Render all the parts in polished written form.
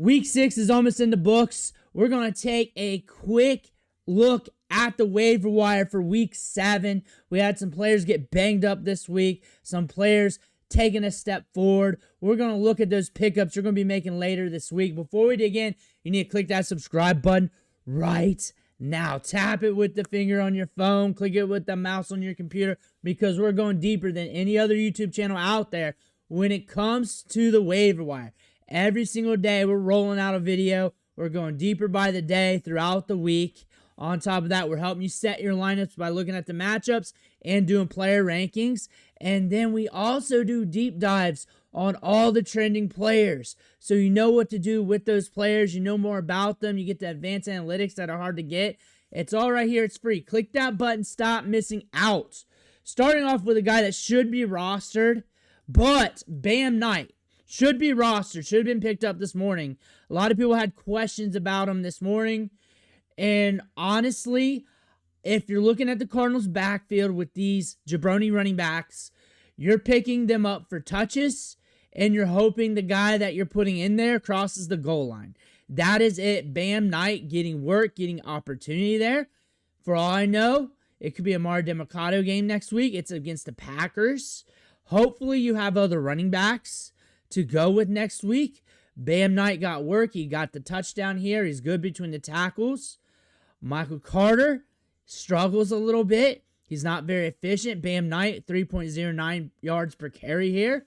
Week 6 is almost in the books. We're going to take a quick look at the waiver wire for Week 7. We had some players get banged up this week. Some players taking a step forward. We're going to look at those pickups you're going to be making later this week. Before we dig in, you need to click that subscribe button right now. Tap it with the finger on your phone. Click it with the mouse on your computer, because we're going deeper than any other YouTube channel out there when it comes to the waiver wire. Every single day, we're rolling out a video. We're going deeper by the day throughout the week. On top of that, we're helping you set your lineups by looking at the matchups and doing player rankings. And then we also do deep dives on all the trending players. So you know what to do with those players. You know more about them. You get the advanced analytics that are hard to get. It's all right here. It's free. Click that button. Stop missing out. Starting off with a guy that should be rostered, but Bam Knight. Should be rostered. Should have been picked up this morning. A lot of people had questions about him this morning. And honestly, if you're looking at the Cardinals' backfield with these jabroni running backs, you're picking them up for touches, and you're hoping the guy that you're putting in there crosses the goal line. That is it. Bam Knight getting work, getting opportunity there. For all I know, it could be a Mar DeMarcado game next week. It's against the Packers. Hopefully you have other running backs to go with next week. Bam Knight got work. He got the touchdown here. He's good between the tackles. Michael Carter struggles a little bit. He's not very efficient. Bam Knight, 3.09 yards per carry here.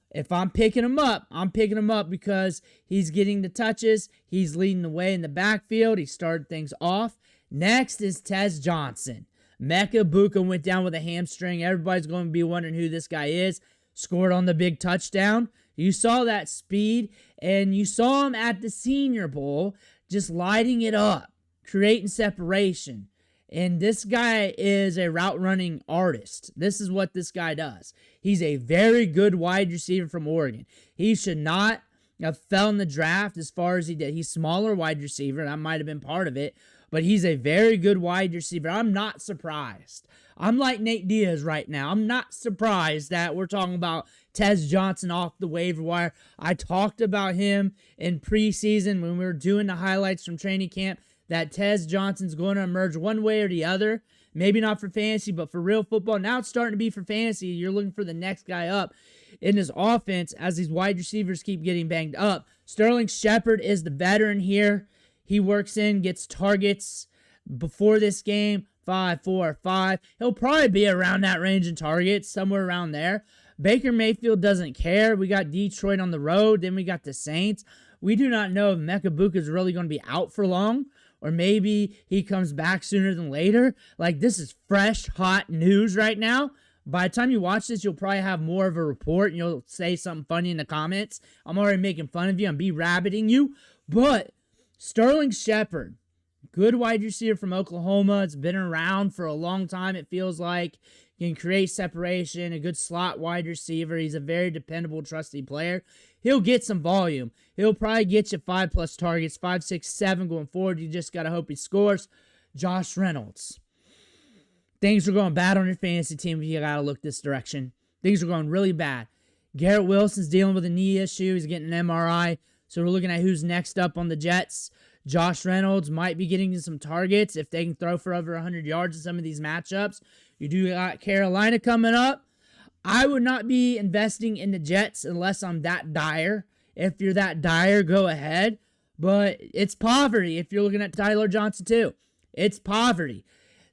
If I'm picking him up, I'm picking him up because he's getting the touches. He's leading the way in the backfield. He started things off. Next is Tez Johnson. Mecca Boutte went down with a hamstring. Everybody's going to be wondering who this guy is. Scored on the big touchdown. You saw that speed, and you saw him at the Senior Bowl just lighting it up, creating separation. And this guy is a route running artist. This is what this guy does. He's a very good wide receiver from Oregon. He should not have fell in the draft as far as he did. He's smaller wide receiver. That might have been part of it. But he's a very good wide receiver. I'm not surprised. I'm like Nate Diaz right now. I'm not surprised that we're talking about Tez Johnson off the waiver wire. I talked about him in preseason when we were doing the highlights from training camp, that Tez Johnson's going to emerge one way or the other. Maybe not for fantasy, but for real football. Now it's starting to be for fantasy. You're looking for the next guy up in his offense as these wide receivers keep getting banged up. Sterling Shepard is the veteran here. He works in, gets targets before this game, 5, 4, 5. He'll probably be around that range in targets, somewhere around there. Baker Mayfield doesn't care. We got Detroit on the road. Then we got the Saints. We do not know if Mecca Boutte is really going to be out for long, or maybe he comes back sooner than later. Like, this is fresh, hot news right now. By the time you watch this, you'll probably have more of a report, and you'll say something funny in the comments. I'm already making fun of you. I'm be-rabbiting you. But Sterling Shepard, good wide receiver from Oklahoma. It's been around for a long time, it feels like. Can create separation, a good slot wide receiver. He's a very dependable, trusty player. He'll get some volume. He'll probably get you 5+ targets, 5, 6, 7 going forward. You just got to hope he scores. Josh Reynolds. Things are going bad on your fantasy team if you got to look this direction. Things are going really bad. Garrett Wilson's dealing with a knee issue. He's getting an MRI. So we're looking at who's next up on the Jets. Josh Reynolds might be getting some targets if they can throw for over 100 yards in some of these matchups. You do got Carolina coming up. I would not be investing in the Jets unless I'm that dire. If you're that dire, go ahead. But it's poverty if you're looking at Tyler Johnson too. It's poverty.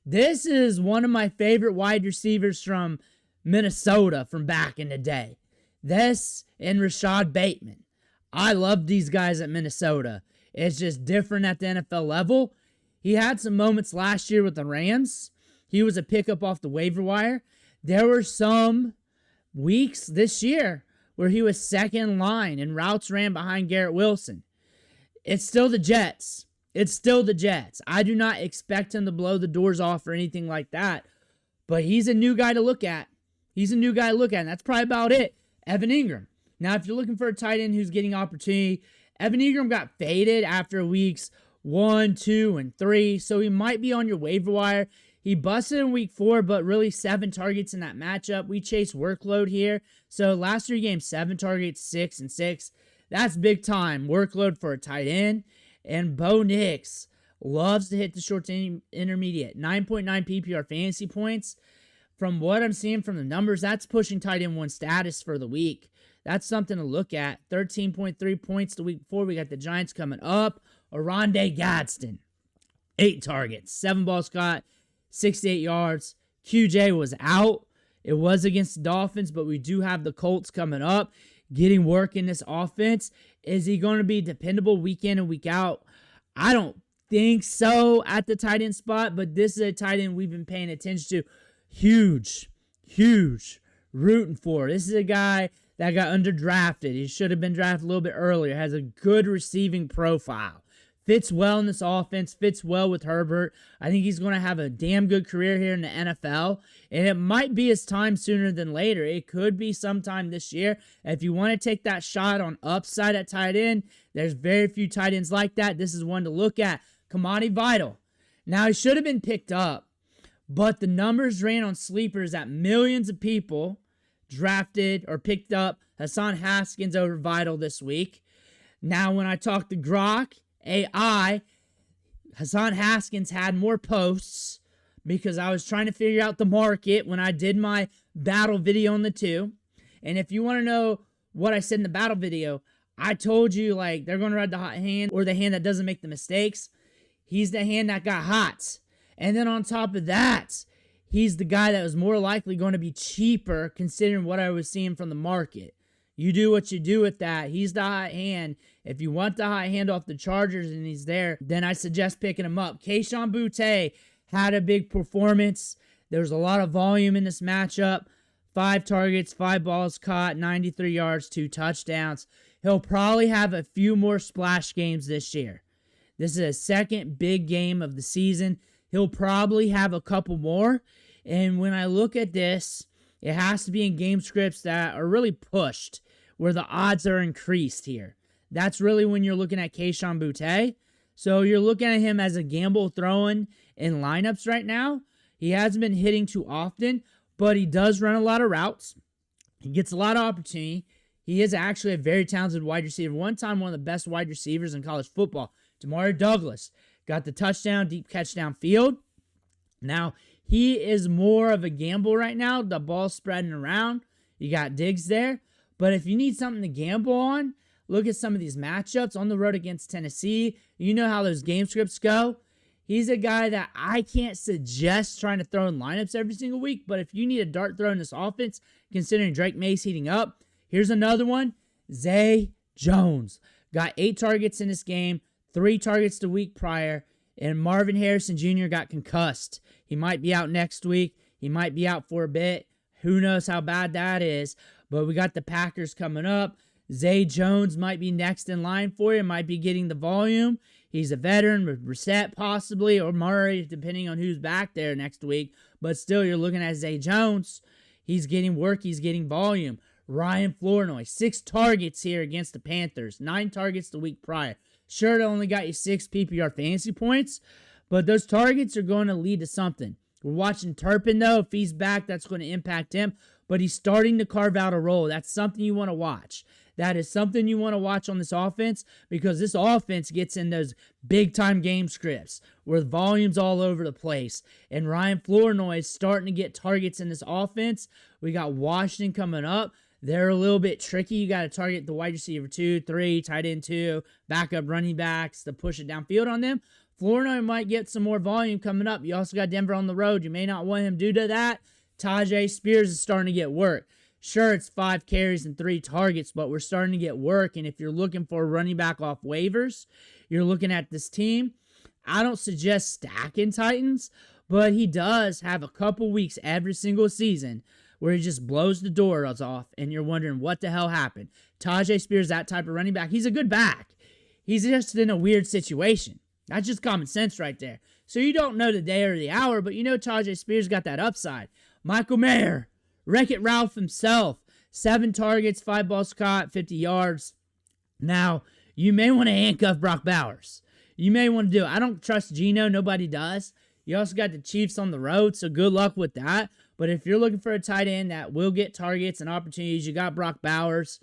This is one of my favorite wide receivers from Minnesota from back in the day. This and Rashad Bateman. I love these guys at Minnesota. It's just different at the NFL level. He had some moments last year with the Rams. He was a pickup off the waiver wire. There were some weeks this year where he was second line and routes ran behind Garrett Wilson. It's still the Jets. It's still the Jets. I do not expect him to blow the doors off or anything like that. But he's a new guy to look at. He's a new guy to look at, and that's probably about it. Evan Engram. Now, if you're looking for a tight end who's getting opportunity, Evan Engram got faded after weeks 1, 2, and 3, so he might be on your waiver wire. He busted in week 4, but really 7 targets in that matchup. We chase workload here. So last 3 games, 7 targets, 6 and 6. That's big time workload for a tight end. And Bo Nix loves to hit the short to intermediate. 9.9 PPR fantasy points. From what I'm seeing from the numbers, that's pushing tight end 1 status for the week. That's something to look at. 13.3 points the week before. We got the Giants coming up. Oronde Gadsden, 8 targets, 7 balls caught, 68 yards. QJ was out. It was against the Dolphins, but we do have the Colts coming up, getting work in this offense. Is he going to be dependable week in and week out? I don't think so at the tight end spot, but this is a tight end we've been paying attention to. Huge rooting for. This is a guy that got underdrafted. He should have been drafted a little bit earlier. Has a good receiving profile. Fits well in this offense. Fits well with Herbert. I think he's going to have a damn good career here in the NFL. And it might be his time sooner than later. It could be sometime this year. If you want to take that shot on upside at tight end, there's very few tight ends like that. This is one to look at. Kimani Vidal. Now, he should have been picked up, but the numbers ran on sleepers that millions of people drafted or picked up Hassan Haskins over Vidal this week. Now, when I talked to Grok AI, Hassan Haskins had more posts because I was trying to figure out the market when I did my battle video on the 2. And if you want to know what I said in the battle video, I told you, like, they're going to ride the hot hand or the hand that doesn't make the mistakes. He's the hand that got hot. And then on top of that, he's the guy that was more likely going to be cheaper considering what I was seeing from the market. You do what you do with that. He's the hot hand. If you want the hot hand off the Chargers and he's there, then I suggest picking him up. Kayshon Boutte had a big performance. There was a lot of volume in this matchup. 5 targets, 5 balls caught, 93 yards, 2 touchdowns. He'll probably have a few more splash games this year. This is his second big game of the season. He'll probably have a couple more. And when I look at this, it has to be in game scripts that are really pushed, where the odds are increased here. That's really when you're looking at Kayshon Boutte. So you're looking at him as a gamble throwing in lineups right now. He hasn't been hitting too often, but he does run a lot of routes. He gets a lot of opportunity. He is actually a very talented wide receiver. One time, one of the best wide receivers in college football. DeMario Douglas got the touchdown, deep catch downfield. Now, he is more of a gamble right now. The ball's spreading around. You got Diggs there. But if you need something to gamble on, look at some of these matchups on the road against Tennessee. You know how those game scripts go. He's a guy that I can't suggest trying to throw in lineups every single week. But if you need a dart throw in this offense, considering Drake May's heating up, here's another one. Zay Jones got 8 targets in this game, 3 targets the week prior, and Marvin Harrison Jr. got concussed. He might be out next week. He might be out for a bit. Who knows how bad that is. But we got the Packers coming up. Zay Jones might be next in line for you. Might be getting the volume. He's a veteran with Brissett possibly, or Murray, depending on who's back there next week. But still, you're looking at Zay Jones. He's getting work. He's getting volume. Ryan Flournoy, 6 targets here against the Panthers. 9 targets the week prior. Sure, it only got you 6 PPR fantasy points, but those targets are going to lead to something. We're watching Turpin, though. If he's back, that's going to impact him. But he's starting to carve out a role. That's something you want to watch. That is something you want to watch on this offense, because this offense gets in those big-time game scripts where the volume's all over the place. And Ryan Flournoy is starting to get targets in this offense. We got Washington coming up. They're a little bit tricky. You got to target the wide receiver 2, 3, tight end 2, backup running backs to push it downfield on them. Flournoy might get some more volume coming up. You also got Denver on the road. You may not want him due to that. Tyjae Spears is starting to get work. Sure, it's 5 carries and 3 targets, but we're starting to get work. And if you're looking for a running back off waivers, you're looking at this team. I don't suggest stacking Titans, but he does have a couple weeks every single season where he just blows the doors off, and you're wondering what the hell happened. Tyjae Spears, that type of running back, he's a good back. He's just in a weird situation. That's just common sense right there. So you don't know the day or the hour, but you know Tyjae Spears got that upside. Michael Mayer, Wreck-It Ralph himself, 7 targets, 5 balls caught, 50 yards. Now, you may want to handcuff Brock Bowers. You may want to do it. I don't trust Geno. Nobody does. You also got the Chiefs on the road, so good luck with that. But if you're looking for a tight end that will get targets and opportunities, you got Brock Bowers.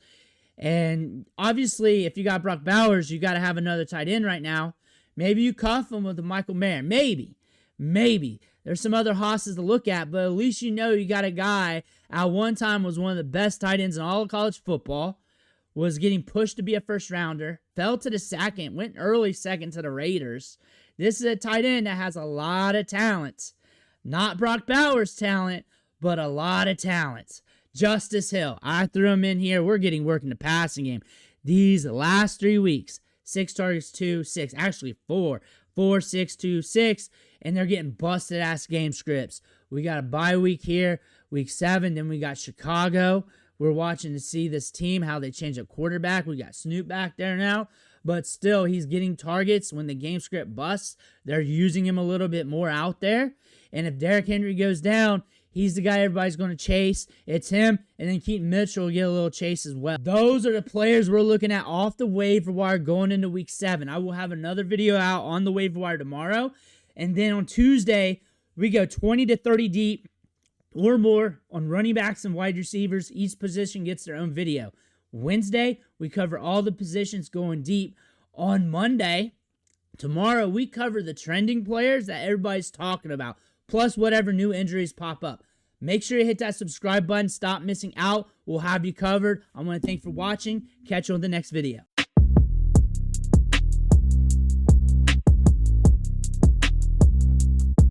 And obviously, if you got Brock Bowers, you got to have another tight end right now. Maybe you cuff him with a Michael Mayer. Maybe. There's some other hosses to look at, but at least you know you got a guy at one time was one of the best tight ends in all of college football, was getting pushed to be a first rounder, fell to the second, went early second to the Raiders. This is a tight end that has a lot of talent. Not Brock Bowers' talent, but a lot of talent. Justice Hill, I threw him in here. We're getting work in the passing game. These last 3 weeks, 6 targets, 2, 6. Actually, 4. 4, 6, 2, 6. And they're getting busted-ass game scripts. We got a bye week here, week 7. Then we got Chicago. We're watching to see this team, how they change up quarterback. We got Snoop back there now. But still, he's getting targets. When the game script busts, they're using him a little bit more out there. And if Derrick Henry goes down, he's the guy everybody's going to chase. It's him, and then Keaton Mitchell will get a little chase as well. Those are the players we're looking at off the waiver wire going into week 7. I will have another video out on the waiver wire tomorrow. And then on Tuesday, we go 20 to 30 deep or more on running backs and wide receivers. Each position gets their own video. Wednesday, we cover all the positions going deep. On Monday, tomorrow, we cover the trending players that everybody's talking about, plus whatever new injuries pop up. Make sure you hit that subscribe button. Stop missing out. We'll have you covered. I want to thank you for watching. Catch you on the next video.